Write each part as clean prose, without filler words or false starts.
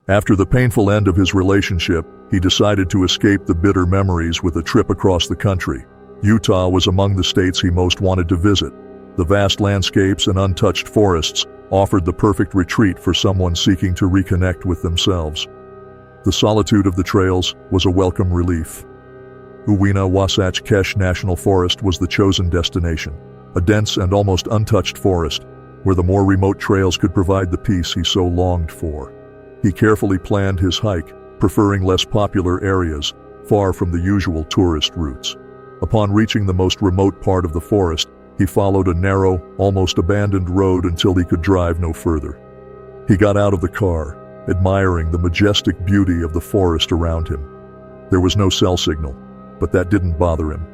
After the painful end of his relationship, he decided to escape the bitter memories with a trip across the country. Utah was among the states he most wanted to visit. The vast landscapes and untouched forests offered the perfect retreat for someone seeking to reconnect with themselves. The solitude of the trails was a welcome relief. Uwina-Wasatch Kesh National Forest was the chosen destination, a dense and almost untouched forest, where the more remote trails could provide the peace he so longed for. He carefully planned his hike, preferring less popular areas, far from the usual tourist routes. Upon reaching the most remote part of the forest, he followed a narrow, almost abandoned road until he could drive no further. He got out of the car, admiring the majestic beauty of the forest around him. There was no cell signal, but that didn't bother him.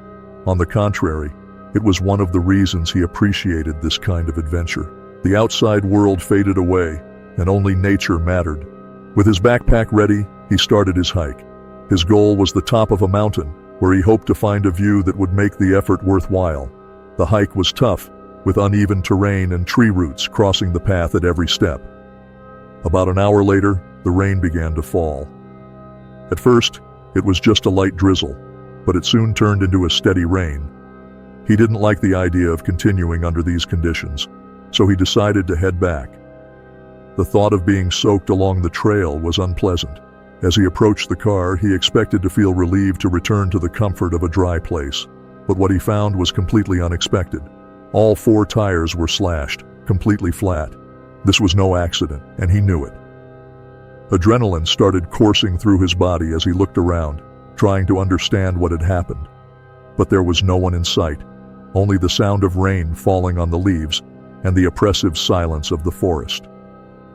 On the contrary, it was one of the reasons he appreciated this kind of adventure. The outside world faded away, and only nature mattered. With his backpack ready, he started his hike. His goal was the top of a mountain, where he hoped to find a view that would make the effort worthwhile. The hike was tough, with uneven terrain and tree roots crossing the path at every step. About an hour later, the rain began to fall. At first, it was just a light drizzle, but it soon turned into a steady rain. He didn't like the idea of continuing under these conditions, so he decided to head back. The thought of being soaked along the trail was unpleasant. As he approached the car, he expected to feel relieved to return to the comfort of a dry place. But what he found was completely unexpected. All 4 tires were slashed, completely flat. This was no accident, and he knew it. Adrenaline started coursing through his body as he looked around, trying to understand what had happened. But there was no one in sight, only the sound of rain falling on the leaves and the oppressive silence of the forest.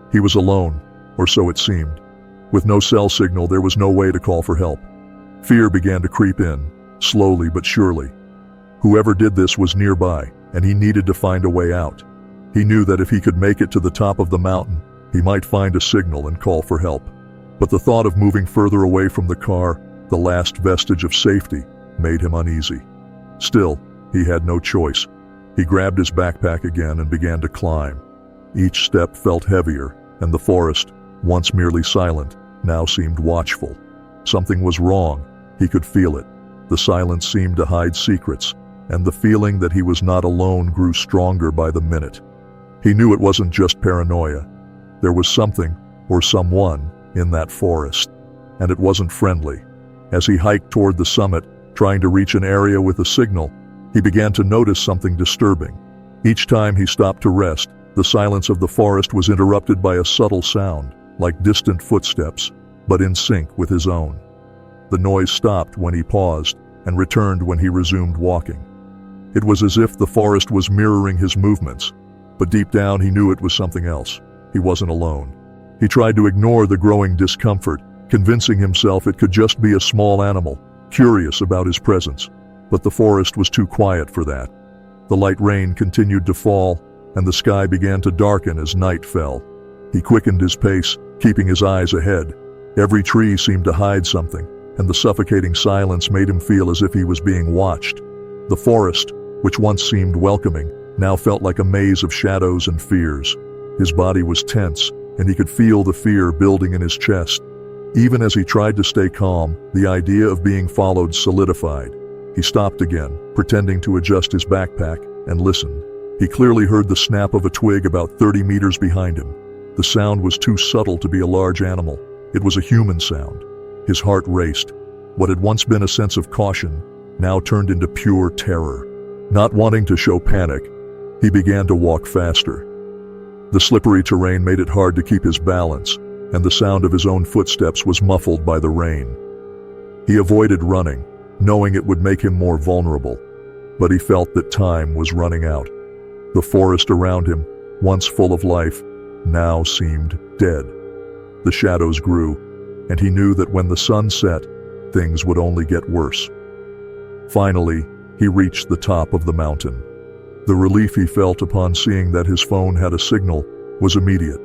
He was alone, or so it seemed. With no cell signal, there was no way to call for help. Fear began to creep in, slowly but surely. Whoever did this was nearby, and he needed to find a way out. He knew that if he could make it to the top of the mountain, he might find a signal and call for help. But the thought of moving further away from the car, the last vestige of safety, made him uneasy. Still, he had no choice. He grabbed his backpack again and began to climb. Each step felt heavier, and the forest, once merely silent, now seemed watchful. Something was wrong. He could feel it. The silence seemed to hide secrets, and the feeling that he was not alone grew stronger by the minute. He knew it wasn't just paranoia. There was something, or someone, in that forest, and it wasn't friendly. As he hiked toward the summit, trying to reach an area with a signal, he began to notice something disturbing. Each time he stopped to rest, the silence of the forest was interrupted by a subtle sound, like distant footsteps, but in sync with his own. The noise stopped when he paused, and returned when he resumed walking. It was as if the forest was mirroring his movements, but deep down he knew it was something else. He wasn't alone. He tried to ignore the growing discomfort, convincing himself it could just be a small animal, curious about his presence. But the forest was too quiet for that. The light rain continued to fall, and the sky began to darken as night fell. He quickened his pace, keeping his eyes ahead. Every tree seemed to hide something, and the suffocating silence made him feel as if he was being watched. The forest, which once seemed welcoming, now felt like a maze of shadows and fears. His body was tense, and he could feel the fear building in his chest. Even as he tried to stay calm, the idea of being followed solidified. He stopped again, pretending to adjust his backpack, and listened. He clearly heard the snap of a twig about 30 meters behind him. The sound was too subtle to be a large animal. It was a human sound. His heart raced. What had once been a sense of caution now turned into pure terror. Not wanting to show panic, he began to walk faster. The slippery terrain made it hard to keep his balance, and the sound of his own footsteps was muffled by the rain. He avoided running, knowing it would make him more vulnerable, but he felt that time was running out. The forest around him, once full of life, now seemed dead. The shadows grew, and he knew that when the sun set, things would only get worse. Finally, he reached the top of the mountain. The relief he felt upon seeing that his phone had a signal was immediate.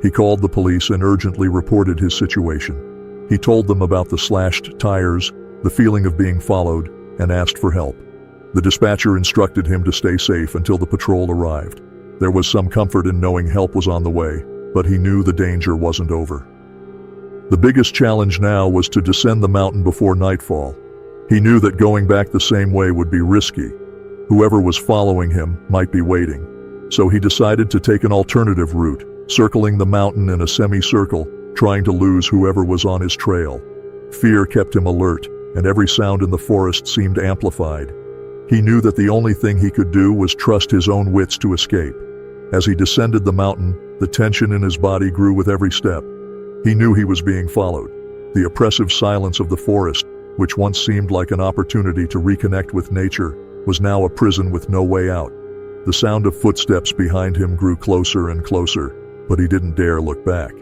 He called the police and urgently reported his situation. He told them about the slashed tires, the feeling of being followed, and asked for help. The dispatcher instructed him to stay safe until the patrol arrived. There was some comfort in knowing help was on the way, but he knew the danger wasn't over. The biggest challenge now was to descend the mountain before nightfall. He knew that going back the same way would be risky. Whoever was following him might be waiting. So he decided to take an alternative route, circling the mountain in a semicircle, trying to lose whoever was on his trail. Fear kept him alert, and every sound in the forest seemed amplified. He knew that the only thing he could do was trust his own wits to escape. As he descended the mountain, the tension in his body grew with every step. He knew he was being followed. The oppressive silence of the forest, which once seemed like an opportunity to reconnect with nature, was now a prison with no way out. The sound of footsteps behind him grew closer and closer, but he didn't dare look back.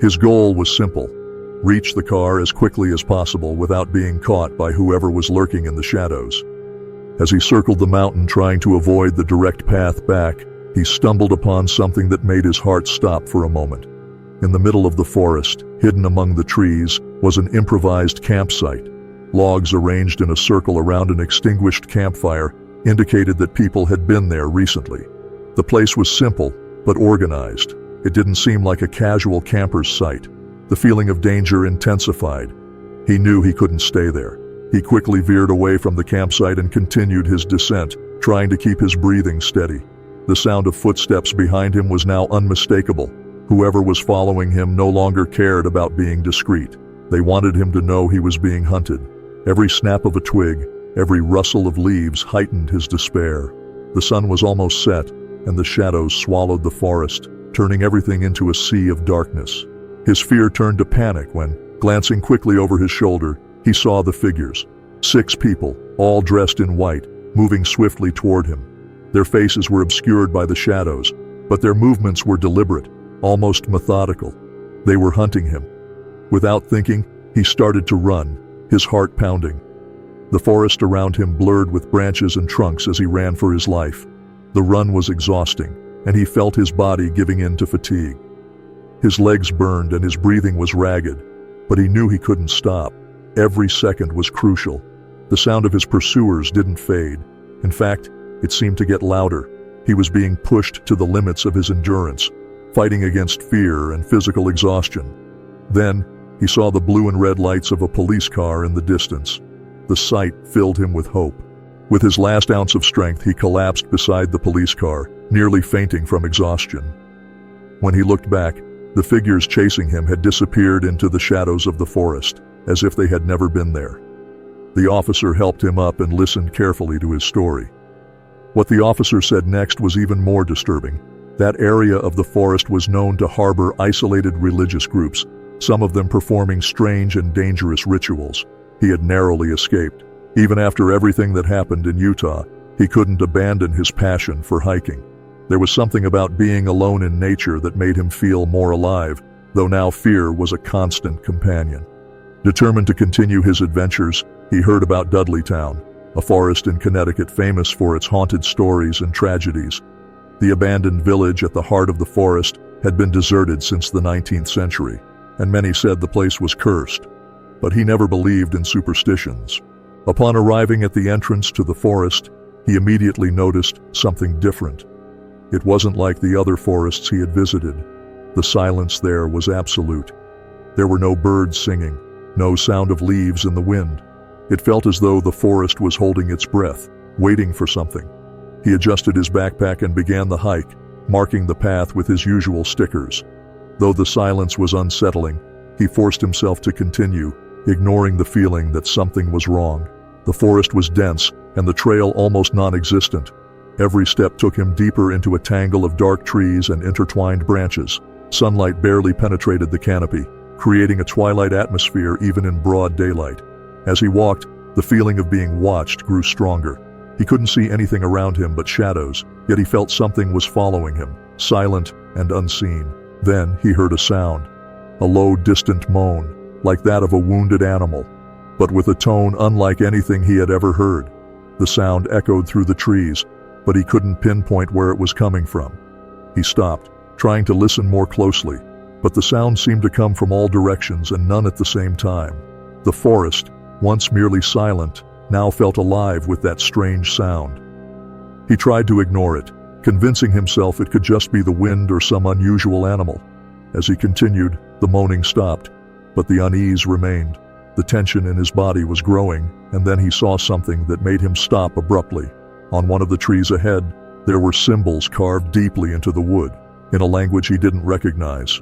His goal was simple: reach the car as quickly as possible without being caught by whoever was lurking in the shadows. As he circled the mountain trying to avoid the direct path back, he stumbled upon something that made his heart stop for a moment. In the middle of the forest, hidden among the trees, was an improvised campsite. Logs arranged in a circle around an extinguished campfire indicated that people had been there recently. The place was simple, but organized. It didn't seem like a casual camper's site. The feeling of danger intensified. He knew he couldn't stay there. He quickly veered away from the campsite and continued his descent, trying to keep his breathing steady. The sound of footsteps behind him was now unmistakable. Whoever was following him no longer cared about being discreet. They wanted him to know he was being hunted. Every snap of a twig, every rustle of leaves heightened his despair. The sun was almost set, and the shadows swallowed the forest, turning everything into a sea of darkness. His fear turned to panic when, glancing quickly over his shoulder, he saw the figures. 6 people, all dressed in white, moving swiftly toward him. Their faces were obscured by the shadows, but their movements were deliberate, almost methodical. They were hunting him. Without thinking, he started to run, his heart pounding. The forest around him blurred with branches and trunks as he ran for his life. The run was exhausting, and he felt his body giving in to fatigue. His legs burned and his breathing was ragged, but he knew he couldn't stop. Every second was crucial. The sound of his pursuers didn't fade. In fact, it seemed to get louder. He was being pushed to the limits of his endurance, fighting against fear and physical exhaustion. Then, he saw the blue and red lights of a police car in the distance. The sight filled him with hope. With his last ounce of strength, he collapsed beside the police car, nearly fainting from exhaustion. When he looked back, the figures chasing him had disappeared into the shadows of the forest, as if they had never been there. The officer helped him up and listened carefully to his story. What the officer said next was even more disturbing. That area of the forest was known to harbor isolated religious groups, some of them performing strange and dangerous rituals. He had narrowly escaped. Even after everything that happened in Utah, he couldn't abandon his passion for hiking. There was something about being alone in nature that made him feel more alive, though now fear was a constant companion. Determined to continue his adventures, he heard about Dudleytown, a forest in Connecticut famous for its haunted stories and tragedies. The abandoned village at the heart of the forest had been deserted since the 19th century, and many said the place was cursed. But he never believed in superstitions. Upon arriving at the entrance to the forest, he immediately noticed something different. It wasn't like the other forests he had visited. The silence there was absolute. There were no birds singing, no sound of leaves in the wind. It felt as though the forest was holding its breath, waiting for something. He adjusted his backpack and began the hike, marking the path with his usual stickers. Though the silence was unsettling, he forced himself to continue, ignoring the feeling that something was wrong. The forest was dense, and the trail almost non-existent. Every step took him deeper into a tangle of dark trees and intertwined branches. Sunlight barely penetrated the canopy, creating a twilight atmosphere even in broad daylight. As he walked, the feeling of being watched grew stronger. He couldn't see anything around him but shadows, yet he felt something was following him, silent and unseen. Then he heard a sound, a low, distant moan, like that of a wounded animal, but with a tone unlike anything he had ever heard. The sound echoed through the trees, but he couldn't pinpoint where it was coming from. He stopped, trying to listen more closely, but the sound seemed to come from all directions and none at the same time. The forest, once merely silent, now felt alive with that strange sound. He tried to ignore it, convincing himself it could just be the wind or some unusual animal. As he continued, the moaning stopped, but the unease remained. The tension in his body was growing, and then he saw something that made him stop abruptly. On one of the trees ahead, there were symbols carved deeply into the wood, in a language he didn't recognize.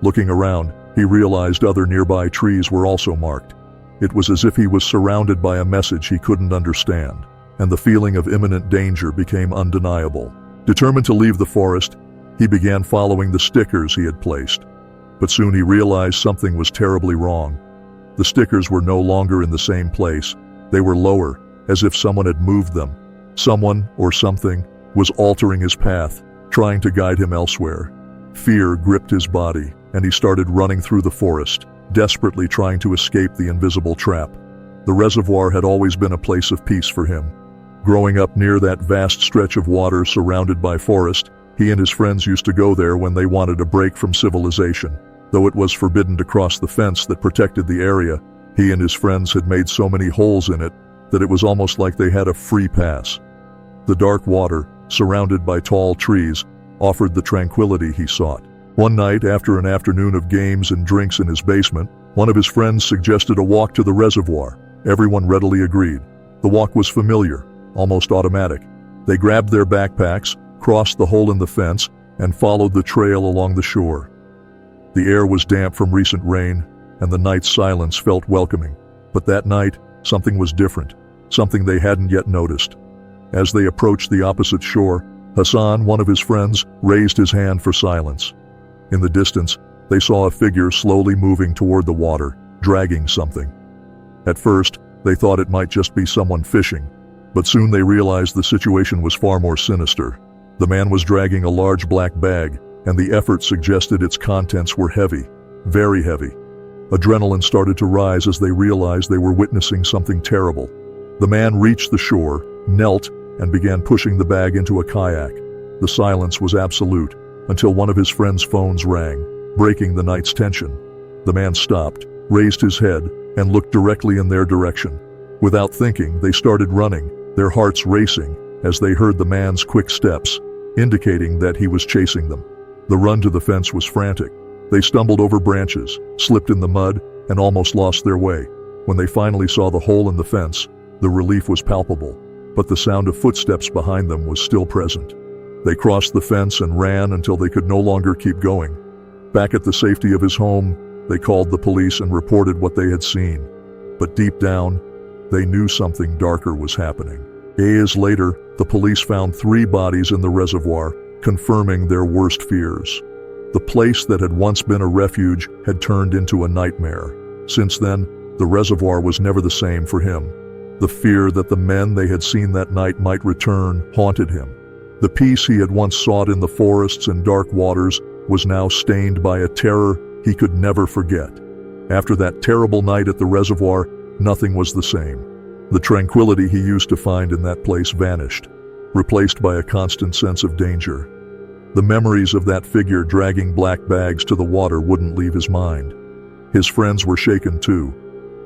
Looking around, he realized other nearby trees were also marked. It was as if he was surrounded by a message he couldn't understand, and the feeling of imminent danger became undeniable. Determined to leave the forest, he began following the stickers he had placed. But soon he realized something was terribly wrong. The stickers were no longer in the same place. They were lower, as if someone had moved them. Someone, or something, was altering his path, trying to guide him elsewhere. Fear gripped his body, and he started running through the forest, desperately trying to escape the invisible trap. The reservoir had always been a place of peace for him. Growing up near that vast stretch of water surrounded by forest, he and his friends used to go there when they wanted a break from civilization. Though it was forbidden to cross the fence that protected the area, he and his friends had made so many holes in it that it was almost like they had a free pass. The dark water, surrounded by tall trees, offered the tranquility he sought. One night, after an afternoon of games and drinks in his basement, one of his friends suggested a walk to the reservoir. Everyone readily agreed. The walk was familiar, almost automatic. They grabbed their backpacks, crossed the hole in the fence, and followed the trail along the shore. The air was damp from recent rain, and the night's silence felt welcoming. But that night, something was different, something they hadn't yet noticed. As they approached the opposite shore, Hassan, one of his friends, raised his hand for silence. In the distance, they saw a figure slowly moving toward the water, dragging something. At first, they thought it might just be someone fishing, but soon they realized the situation was far more sinister. The man was dragging a large black bag, and the effort suggested its contents were heavy, very heavy. Adrenaline started to rise as they realized they were witnessing something terrible. The man reached the shore, knelt, and began pushing the bag into a kayak. The silence was absolute, until one of his friend's phones rang, breaking the night's tension. The man stopped, raised his head, and looked directly in their direction. Without thinking, they started running, their hearts racing, as they heard the man's quick steps, indicating that he was chasing them. The run to the fence was frantic. They stumbled over branches, slipped in the mud, and almost lost their way. When they finally saw the hole in the fence, the relief was palpable, but the sound of footsteps behind them was still present. They crossed the fence and ran until they could no longer keep going. Back at the safety of his home, they called the police and reported what they had seen. But deep down, they knew something darker was happening. Days later, the police found 3 bodies in the reservoir, confirming their worst fears. The place that had once been a refuge had turned into a nightmare. Since then, the reservoir was never the same for him. The fear that the men they had seen that night might return haunted him. The peace he had once sought in the forests and dark waters was now stained by a terror he could never forget. After that terrible night at the reservoir, nothing was the same. The tranquility he used to find in that place vanished, replaced by a constant sense of danger. The memories of that figure dragging black bags to the water wouldn't leave his mind. His friends were shaken too,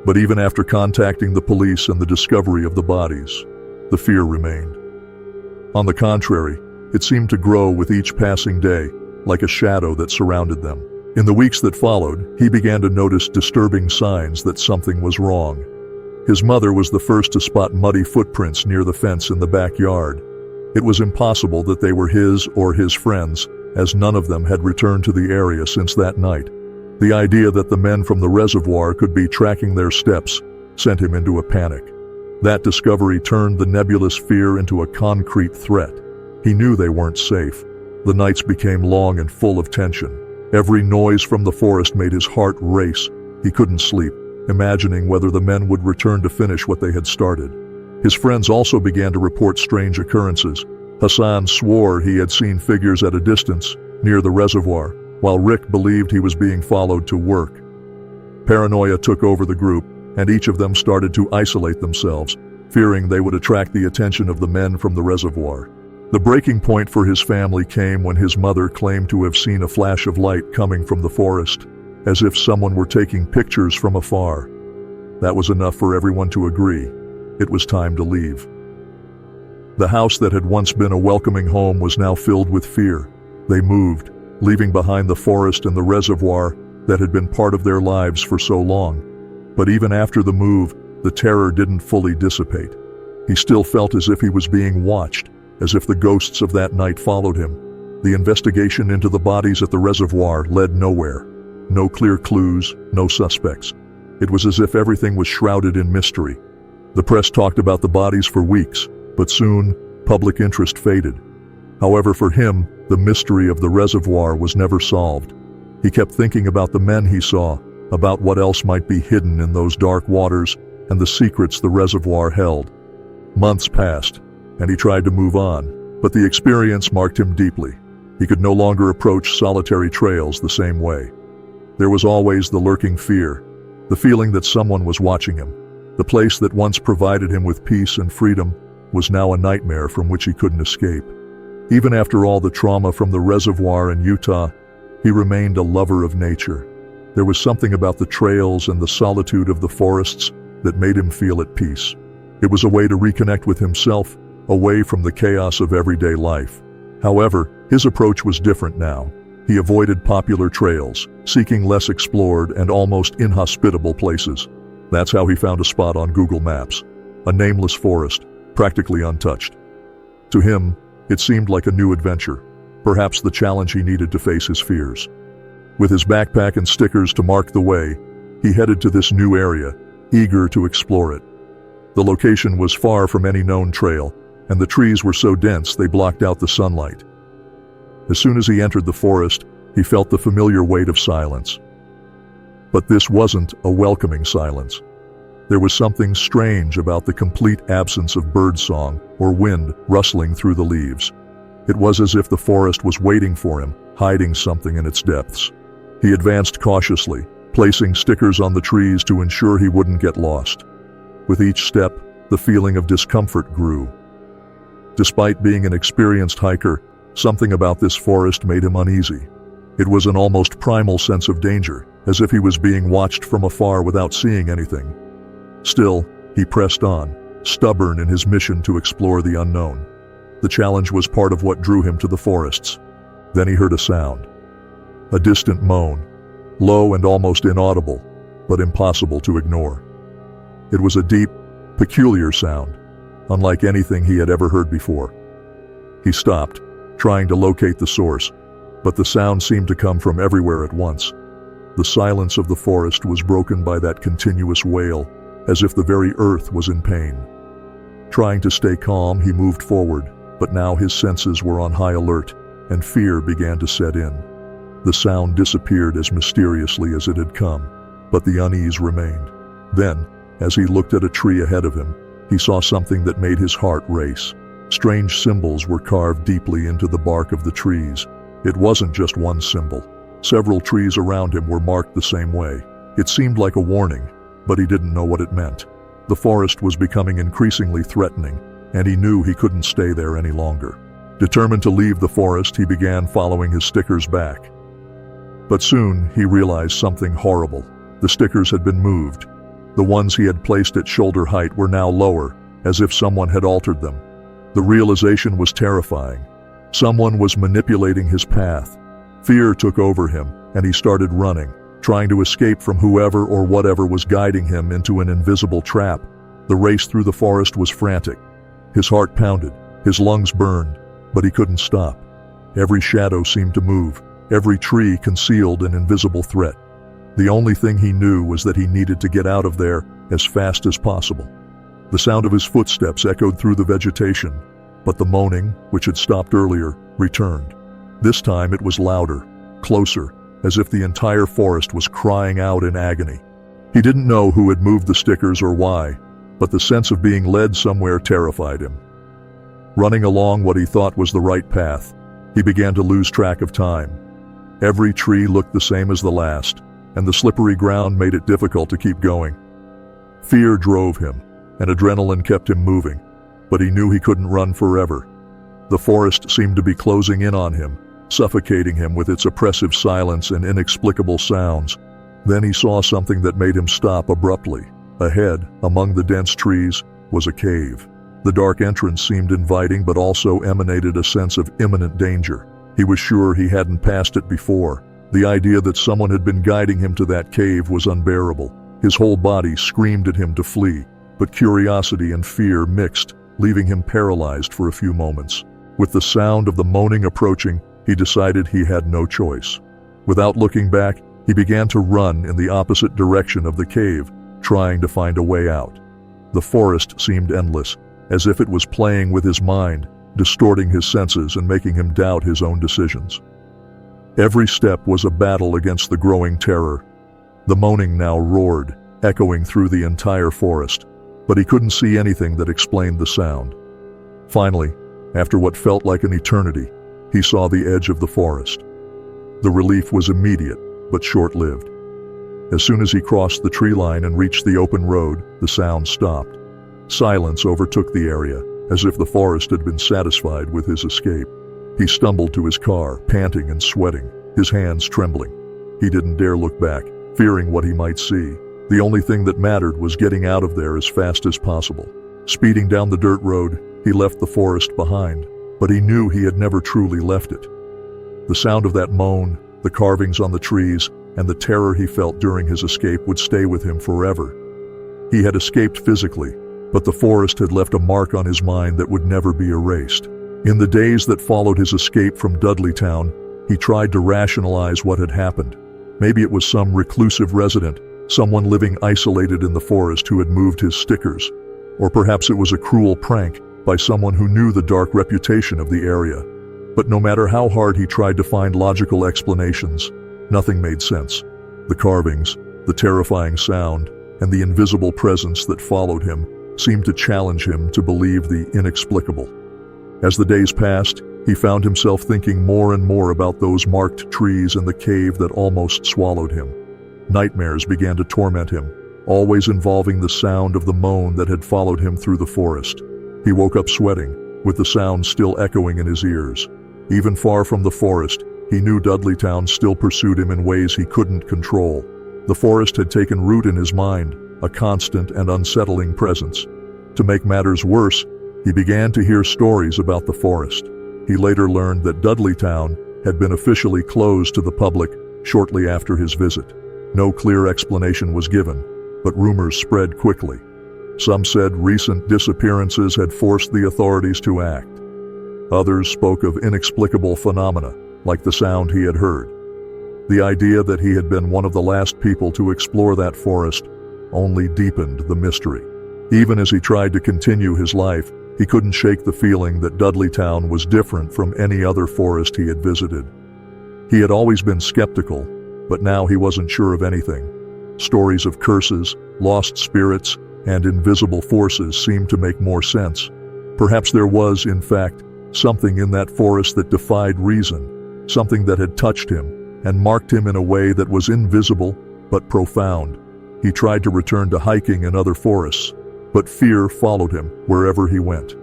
but even after contacting the police and the discovery of the bodies, the fear remained. On the contrary, it seemed to grow with each passing day, like a shadow that surrounded them. In the weeks that followed, he began to notice disturbing signs that something was wrong. His mother was the first to spot muddy footprints near the fence in the backyard. It was impossible that they were his or his friends, as none of them had returned to the area since that night. The idea that the men from the reservoir could be tracking their steps sent him into a panic. That discovery turned the nebulous fear into a concrete threat. He knew they weren't safe. The nights became long and full of tension. Every noise from the forest made his heart race. He couldn't sleep, imagining whether the men would return to finish what they had started. His friends also began to report strange occurrences. Hassan swore he had seen figures at a distance, near the reservoir, while Rick believed he was being followed to work. Paranoia took over the group, and each of them started to isolate themselves, fearing they would attract the attention of the men from the reservoir. The breaking point for his family came when his mother claimed to have seen a flash of light coming from the forest, as if someone were taking pictures from afar. That was enough for everyone to agree. It was time to leave. The house that had once been a welcoming home was now filled with fear. They moved, leaving behind the forest and the reservoir that had been part of their lives for so long. But even after the move, the terror didn't fully dissipate. He still felt as if he was being watched, as if the ghosts of that night followed him. The investigation into the bodies at the reservoir led nowhere. No clear clues, no suspects. It was as if everything was shrouded in mystery. The press talked about the bodies for weeks, but soon, public interest faded. However, for him, the mystery of the reservoir was never solved. He kept thinking about the men he saw, about what else might be hidden in those dark waters and the secrets the reservoir held. Months passed, and he tried to move on, but the experience marked him deeply. He could no longer approach solitary trails the same way. There was always the lurking fear, the feeling that someone was watching him. The place that once provided him with peace and freedom was now a nightmare from which he couldn't escape. Even after all the trauma from the reservoir in Utah, he remained a lover of nature. There was something about the trails and the solitude of the forests that made him feel at peace. It was a way to reconnect with himself, away from the chaos of everyday life. However, his approach was different now. He avoided popular trails, seeking less explored and almost inhospitable places. That's how he found a spot on Google Maps, a nameless forest, practically untouched. To him, it seemed like a new adventure, perhaps the challenge he needed to face his fears. With his backpack and stickers to mark the way, he headed to this new area, eager to explore it. The location was far from any known trail, and the trees were so dense they blocked out the sunlight. As soon as he entered the forest, he felt the familiar weight of silence. But this wasn't a welcoming silence. There was something strange about the complete absence of birdsong or wind rustling through the leaves. It was as if the forest was waiting for him, hiding something in its depths. He advanced cautiously, placing stickers on the trees to ensure he wouldn't get lost. With each step, the feeling of discomfort grew. Despite being an experienced hiker, something about this forest made him uneasy. It was an almost primal sense of danger, as if he was being watched from afar without seeing anything. Still, he pressed on, stubborn in his mission to explore the unknown. The challenge was part of what drew him to the forests. Then he heard a sound. A distant moan, low and almost inaudible, but impossible to ignore. It was a deep, peculiar sound, unlike anything he had ever heard before. He stopped, trying to locate the source, but the sound seemed to come from everywhere at once. The silence of the forest was broken by that continuous wail, as if the very earth was in pain. Trying to stay calm, he moved forward, but now his senses were on high alert, and fear began to set in. The sound disappeared as mysteriously as it had come, but the unease remained. Then, as he looked at a tree ahead of him, he saw something that made his heart race. Strange symbols were carved deeply into the bark of the trees. It wasn't just one symbol. Several trees around him were marked the same way. It seemed like a warning, but he didn't know what it meant. The forest was becoming increasingly threatening, and he knew he couldn't stay there any longer. Determined to leave the forest, he began following his stickers back. But soon, he realized something horrible. The stickers had been moved. The ones he had placed at shoulder height were now lower, as if someone had altered them. The realization was terrifying. Someone was manipulating his path. Fear took over him, and he started running, trying to escape from whoever or whatever was guiding him into an invisible trap. The race through the forest was frantic. His heart pounded, his lungs burned, but he couldn't stop. Every shadow seemed to move, every tree concealed an invisible threat. The only thing he knew was that he needed to get out of there as fast as possible. The sound of his footsteps echoed through the vegetation, but the moaning, which had stopped earlier, returned. This time it was louder, closer, as if the entire forest was crying out in agony. He didn't know who had moved the stickers or why, but the sense of being led somewhere terrified him. Running along what he thought was the right path, he began to lose track of time. Every tree looked the same as the last, and the slippery ground made it difficult to keep going. Fear drove him, and adrenaline kept him moving, but he knew he couldn't run forever. The forest seemed to be closing in on him, suffocating him with its oppressive silence and inexplicable sounds. Then he saw something that made him stop abruptly. Ahead, among the dense trees, was a cave. The dark entrance seemed inviting but also emanated a sense of imminent danger. He was sure he hadn't passed it before. The idea that someone had been guiding him to that cave was unbearable. His whole body screamed at him to flee, but curiosity and fear mixed, leaving him paralyzed for a few moments. With the sound of the moaning approaching, he decided he had no choice. Without looking back, he began to run in the opposite direction of the cave, trying to find a way out. The forest seemed endless, as if it was playing with his mind, distorting his senses and making him doubt his own decisions. Every step was a battle against the growing terror. The moaning now roared, echoing through the entire forest, but he couldn't see anything that explained the sound. Finally, after what felt like an eternity, he saw the edge of the forest. The relief was immediate, but short-lived. As soon as he crossed the tree line and reached the open road, the sound stopped. Silence overtook the area, as if the forest had been satisfied with his escape. He stumbled to his car, panting and sweating, his hands trembling. He didn't dare look back, fearing what he might see. The only thing that mattered was getting out of there as fast as possible. Speeding down the dirt road, he left the forest behind, but he knew he had never truly left it. The sound of that moan, the carvings on the trees, and the terror he felt during his escape would stay with him forever. He had escaped physically, but the forest had left a mark on his mind that would never be erased. In the days that followed his escape from Dudleytown, he tried to rationalize what had happened. Maybe it was some reclusive resident, someone living isolated in the forest who had moved his stickers. Or perhaps it was a cruel prank by someone who knew the dark reputation of the area. But no matter how hard he tried to find logical explanations, nothing made sense. The carvings, the terrifying sound, and the invisible presence that followed him seemed to challenge him to believe the inexplicable. As the days passed, he found himself thinking more and more about those marked trees and the cave that almost swallowed him. Nightmares began to torment him, always involving the sound of the moan that had followed him through the forest. He woke up sweating, with the sound still echoing in his ears. Even far from the forest, he knew Dudleytown still pursued him in ways he couldn't control. The forest had taken root in his mind, a constant and unsettling presence. To make matters worse, he began to hear stories about the forest. He later learned that Dudleytown had been officially closed to the public shortly after his visit. No clear explanation was given, but rumors spread quickly. Some said recent disappearances had forced the authorities to act. Others spoke of inexplicable phenomena, like the sound he had heard. The idea that he had been one of the last people to explore that forest only deepened the mystery. Even as he tried to continue his life, he couldn't shake the feeling that Dudleytown was different from any other forest he had visited. He had always been skeptical, but now he wasn't sure of anything. Stories of curses, lost spirits, and invisible forces seemed to make more sense. Perhaps there was, in fact, something in that forest that defied reason, something that had touched him and marked him in a way that was invisible but profound. He tried to return to hiking in other forests, but fear followed him wherever he went.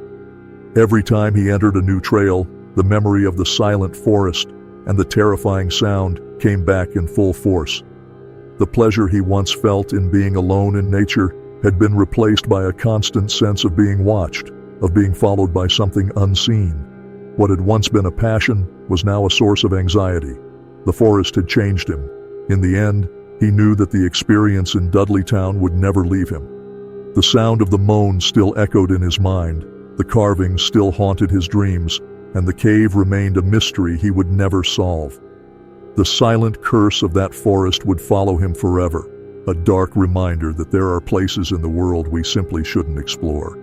Every time he entered a new trail, the memory of the silent forest and the terrifying sound came back in full force. The pleasure he once felt in being alone in nature had been replaced by a constant sense of being watched, of being followed by something unseen. What had once been a passion was now a source of anxiety. The forest had changed him. In the end, he knew that the experience in Dudleytown would never leave him. The sound of the moan still echoed in his mind, the carvings still haunted his dreams, and the cave remained a mystery he would never solve. The silent curse of that forest would follow him forever, a dark reminder that there are places in the world we simply shouldn't explore.